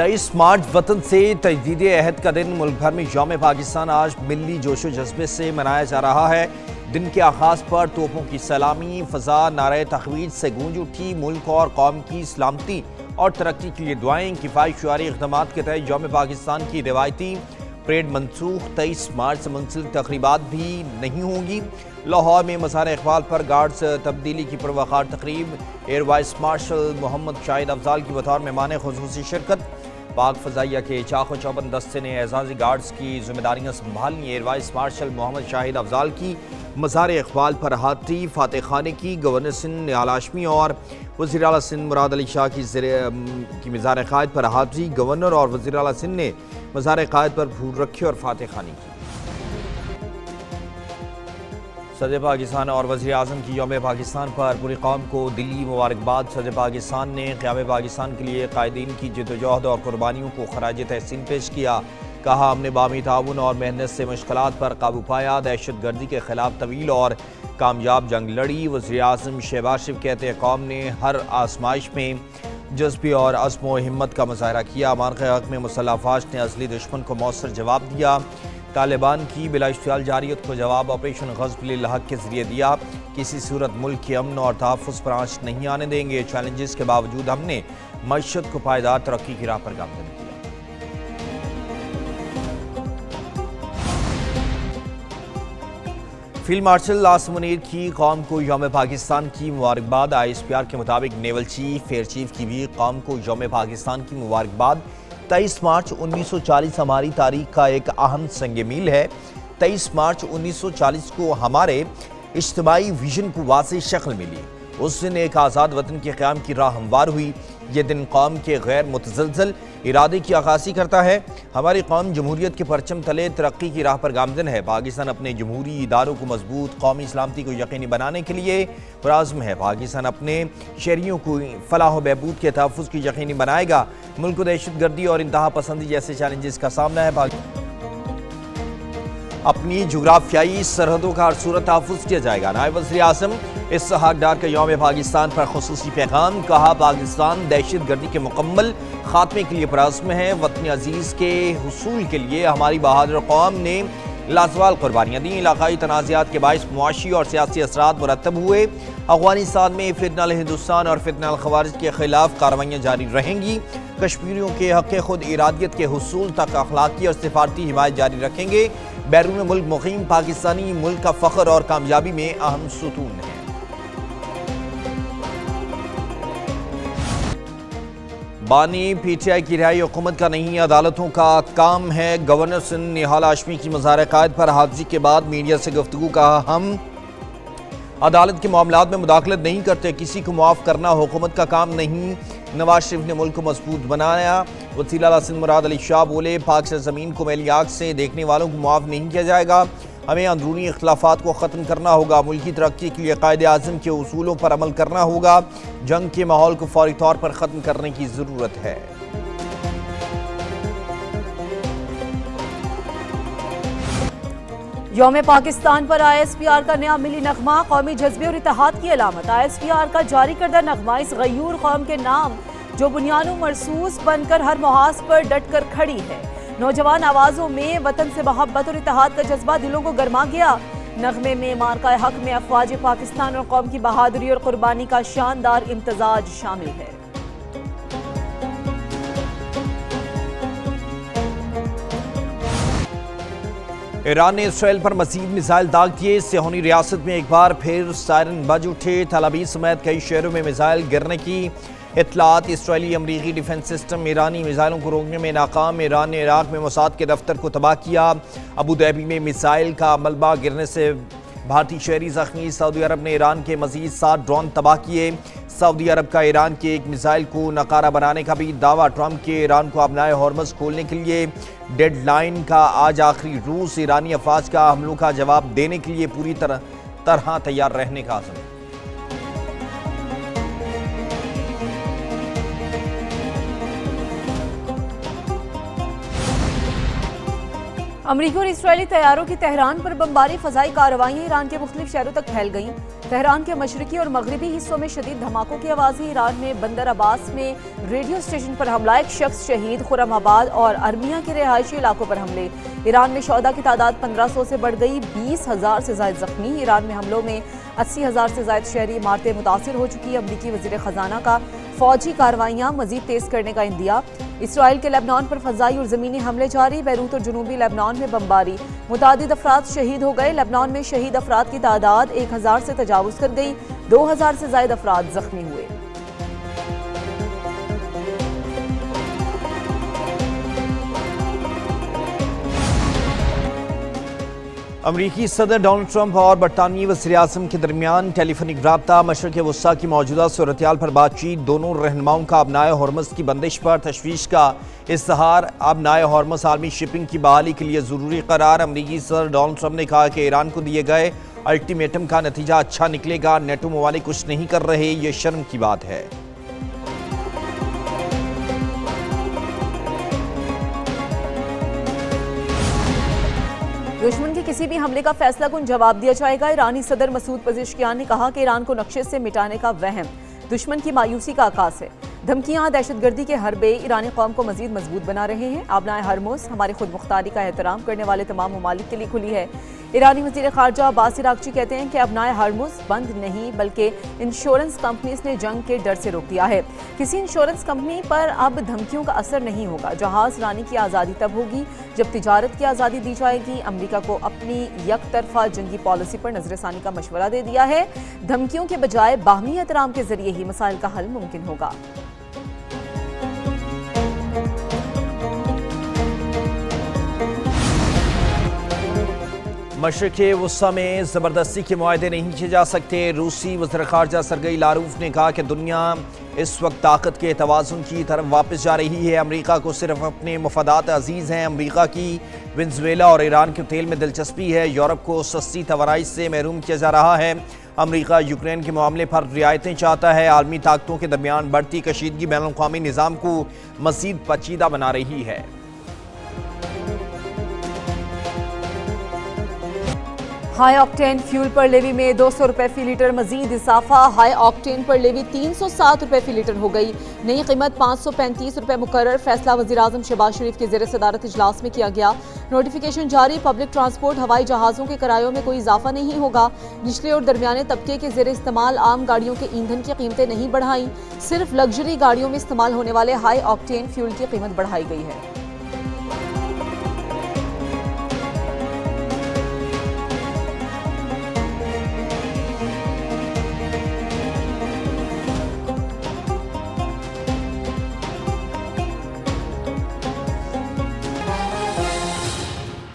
23 मार्च वतन से तजदीद अहद का दिन। मुल्क भर में यौम पाकिस्तान आज मिली जोशो जज्बे से मनाया जा रहा है। दिन के आगाज पर तोपों की सलामी, फजा नारे तखवीज से गूंज उठी। मुल्क और कौम की सलामती और तरक्की के लिए दुआएं। किफ़ायत शुआरी इक़दाम के तहत यौम पाकिस्तान की रिवायती परेड मनसूख। 23 मार्च से मुंसलिक तकरीबात भी नहीं होंगी। लाहौर में मज़ार इक़बाल पर गार्ड्स तब्दीली की पुरवकार तकरीब। Air vice marshal Mohammad Shahid Afzal की बतौर मेहमान खुसूसी शिरकत। पाक फ़ज़ाइया के चाको चौबंद दस्ते ने एजाज़ी गार्ड्स की जिम्मेदारियाँ संभाली। Air vice marshal Mohammad Shahid Afzal की मज़ार इक़बाल पर हाज़री। फातह खाने की गवर्नर सिंध निहाल हाशमी और वज़ीर आला सिंध मुराद अली शाह की मज़ार क़ायद पर हाज़री। गवर्नर और वज़ीर आला सिंध ने मज़ार क़ायद पर फूल रखे और फातह खानी की। सदर पाकिस्तान और वज़ीर आज़म की यौम पाकिस्तान पर पूरी कौम को दिली मुबारकबाद। सदर पाकिस्तान ने क़याम पाकिस्तान के लिए कायदीन की जद्दोजहद और कुर्बानियों को खराज तहसीन पेश किया। कहा, हमने बामी ताउन और मेहनत से मुश्किलात पर काबू पाया। दहशत गर्दी के खिलाफ तवील और कामयाब जंग लड़ी। वज़ीर आज़म शहबाज शरीफ कहते हैं, कौम ने हर आजमाइश में जज्बे और अज़्म व हिम्मत का मुज़ाहरा किया। अमान के हक़ में मुसल्लह अफ़वाज ने असली दुश्मन को मौसर जवाब दिया। तालिबान की बिला इश्तियाल जारियत को जवाब ऑपरेशन ग़ज़्ब लिल हक़ के ज़रिए दिया। किसी सूरत मुल्क के अमन और तहफ़्फ़ुज़ पर आँच नहीं आने देंगे। चैलेंजेस के बावजूद हमने मईशत को पायदार तरक्की की राह पर गामज़न किया। फील्ड मार्शल आसिम मुनीर की कौम को यौम पाकिस्तान की मुबारकबाद। ISPR के मुताबिक नेवल चीफ एयर चीफ की भी कौम को यौम पाकिस्तान की मुबारकबाद। 23 मार्च 1940 हमारी तारीख का एक अहम संग मील है। 23 मार्च 1940 को हमारे इज्तिमाई विजन को वाज़ेह शक्ल मिली। उस दिन एक आज़ाद वतन के क़याम की राह हमवार हुई। ये दिन कौम के गैर मुतज़लज़ल इरादे की अक्कासी करता है। हमारी कौम जमहूरियत के परचम तले तरक्की की राह पर गामज़न है। पाकिस्तान अपने जमहूरी इदारों को मजबूत, कौमी सलामती को यकीनी बनाने के लिए पुरअज़्म है। पाकिस्तान अपने शहरियों को फलाह व बहबूद के तहफ़्फ़ुज़ की यकीनी बनाएगा। मुल्क को दहशत गर्दी और इंतहा पसंदी जैसे चैलेंजेस का सामना है। अपनी जुग्राफियाई सरहदों का हर सूरत तहफ़्फ़ुज़ किया जाएगा। नायब वज़ीर आज़म इसहाक़ डार का यौम पाकिस्तान पर खुसूसी पैगाम। कहा, पाकिस्तान दहशत गर्दी के मुकम्मल खात्मे के लिए पुरअज़्म है। वतन अज़ीज़ के हुसूल के लिए हमारी बहादुर कौम ने लाजवाब कुर्बानियाँ दी। इलाक़ाई तनाज़ात के बाइस मुआशी और सियासी असरात मुरतब हुए। अफ़ग़ानिस्तान में फितनल हिंदुस्तान और फितनल ख़वारिज के ख़िलाफ़ कार्रवाइयाँ जारी रहेंगी। कश्मीरियों के हक़ खुद इरादियत के हुसूल तक अखलाकी और सिफारती हिमायत जारी रखेंगे। बैरून मुल्क मुक़ीम पाकिस्तानी मुल्क का फ़ख्र और कामयाबी में अहम सुतून है। बानी PTI की रिहाई हुकूमत का नहीं, अदालतों का काम है। गवर्नर सिंध निहाल हाशमी की मज़ार क़ायद पर हाज़री के बाद मीडिया से गुफ्तगू। कहा, हम अदालत के मामलात में मुदाखलत नहीं करते। किसी को मुआफ़ करना हुकूमत का काम नहीं। नवाज शरीफ ने मुल्क को मजबूत बनाया। वज़ीर आला सिंध मुराद अली शाह बोले, पाक सरज़मीन को मैली आग से देखने वालों को मुआफ़ नहीं किया जाएगा। हमें अंदरूनी इख्तिलाफ़ात को ख़त्म करना होगा। मुल्की तरक्की के लिए कायदे आज़म के उसूलों पर अमल करना होगा। जंग के माहौल को फौरी तौर पर ख़त्म करने की ज़रूरत है। यौम पाकिस्तान पर ISPR का नया मिली नगमा कौमी जज्बे और इत्तेहाद की अलामत। ISPR का जारी करदा नगमा इस गयूर कौम के नाम जो बुनियादों मरसूस बनकर हर मुहाज पर डट कर खड़ी है। नौजवान आवाज़ों में वतन से मोहब्बत और इत्तेहाद का जज्बा दिलों को गरमा गया। नगमे में मार्का हक में अफवाज पाकिस्तान और कौम की बहादुरी और कुर्बानी का शानदार इम्तजाज शामिल है। ईरान ने इसराइल पर मज़ीद मिसाइल दाग दिए। सिहोनी रियासत में एक बार फिर सायरन बज उठे। तल अवीव समेत कई शहरों में मिसाइल गिरने की इत्तलात। इसराइली अमरीकी डिफेंस सिस्टम ईरानी मिसाइलों को रोकने में नाकाम। ईरान ने इराक में मोसाद के दफ्तर को तबाह किया। अबू धाबी में मिसाइल का मलबा गिरने से भारतीय शहरी जख्मी। सऊदी अरब ने ईरान के मजीद 7 ड्रोन तबाह किए। सऊदी अरब का ईरान के एक मिसाइल को नकारा बनाने का भी दावा। ट्रंप के ईरान को अपनाए हॉर्मज़ खोलने के लिए डेडलाइन का आज आखिरी। रूस ईरानी अफवाज का हमलों का जवाब देने के लिए पूरी तरह तैयार रहने का आज़म। अमरीकी और इसराइली तैयारों की तेहरान पर बमबारी फ़ज़ाई कार्रवाइयाँ ईरान के मुख्तलिफ शहरों तक फैल गईं। तेहरान के मशरकी और मगरबी हिस्सों में शदीद धमाकों की आवाज़ें। ईरान में बंदर अब्बास में रेडियो स्टेशन पर हमला, एक शख्स शहीद। खुरमाबाद और अर्मिया के रिहायशी इलाकों पर हमले। ईरान में शौदा की तादाद 1500 से बढ़ गई, 20,000 से ज़ायद जख्मी। ईरान में हमलों में 80,000 से ज़ायद शहरी इमारतें मुतासिर हो चुकी। अमरीकी वज़ीर ख़जाना का फौजी कार्रवाइयाँ मज़ीद तेज़ करने का इंदिया। इसराइल के लेबनान पर फ़ज़ाई और ज़मीनी हमले जारी। बैरूत और जनूबी लेबनान में बमबारी, मुतादिद अफराद शहीद हो गए। लेबनान में शहीद अफराद की तादाद 1000 से तजावुज़ कर गई। 2000 से ज़ायद अफराद जख्मी हुए। अमरीकी सदर डोनाल्ड ट्रंप और बरतानवी वज़ीर-ए-आज़म के दरमियान टेलीफोनिक रब्ता, मशरिक़ वस्ता की मौजूदा सूरत-ए-हाल पर बातचीत। दोनों रहनुमाओं का अबनाए हॉर्मज़ की बंदिश पर तशवीश का इज़हार। अबनाए हॉर्मज़ आलमी शिपिंग की बहाली के लिए ज़रूरी करार। अमरीकी सदर डोनाल्ड ट्रंप ने कहा कि ईरान को दिए गए अल्टीमेटम का नतीजा अच्छा निकलेगा। नेटो ममालिक कुछ नहीं कर रहे, ये शर्म की बात है। दुश्मन के किसी भी हमले का फैसला कुन जवाब दिया जाएगा। ईरानी सदर मसूद पज़ेश्कियान ने कहा कि ईरान को नक्शे से मिटाने का वहम दुश्मन की मायूसी का आकाश है। धमकियां, दहशतगर्दी के हरबे ईरानी कौम को मजीद मजबूत बना रहे हैं। आबनाए हरमुज़ हमारी खुद मुख्तारी का एहतराम करने वाले तमाम ममालिक के लिए खुली है। ईरानी वज़ीर ख़ारजा अब्बास इराक़ची कहते हैं कि अबनाए हरमुज़ बंद नहीं बल्कि इंश्योरेंस कंपनीज ने जंग के डर से रोक दिया है। किसी इंश्योरेंस कंपनी पर अब धमकियों का असर नहीं होगा। जहाज़ रानी की आज़ादी तब होगी जब तिजारत की आज़ादी दी जाएगी। अमरीका को अपनी यकतरफा जंगी पॉलिसी पर नजरसानी का मशवरा दे दिया है। धमकियों के बजाय बाहमी एहतराम के जरिए ही मसाइल का हल मुमकिन होगा। मशरिक़ वस्ता में ज़बरदस्ती के मुआहदे नहीं किए जा सकते। रूसी वज़ीर ख़ारजा सरगई लारूफ ने कहा कि दुनिया इस वक्त ताकत के तवाज़ुन की तरफ वापस जा रही है। अमरीका को सिर्फ अपने मफादात अजीज़ हैं। अमरीका की वेनेज़ुएला और ईरान के तेल में दिलचस्पी है। यूरोप को सस्ती तवानाई से महरूम किया जा रहा है। अमरीका यूक्रेन के मामले पर रियायतें चाहता है। आलमी ताकतों के दरमियान बढ़ती कशीदगी बैनुल-अक़वामी निज़ाम को मज़ीद पेचीदा बना रही है। हाई ऑक्टेन फ्यूल पर लेवी में 200 रुपये फी लीटर मजीद इजाफा। हाई ऑक्टेन पर लेवी 307 रुपये फी लीटर हो गई। नई कीमत 535 रुपये मुकर्रर। फैसला वज़ीर-ए-आज़म शहबाज शरीफ के ज़ेर सदारत इजलास में किया गया। नोटिफिकेशन जारी। पब्लिक ट्रांसपोर्ट हवाई जहाज़ों के किरायों में कोई इजाफा नहीं होगा। निचले और दरमियाने तबके के ज़ेर इस्तेमाल आम गाड़ियों के ईंधन की कीमतें नहीं बढ़ाई। सिर्फ लग्जरी गाड़ियों में इस्तेमाल होने वाले हाई ऑक्टेन फ्यूल की कीमत बढ़ाई गई है।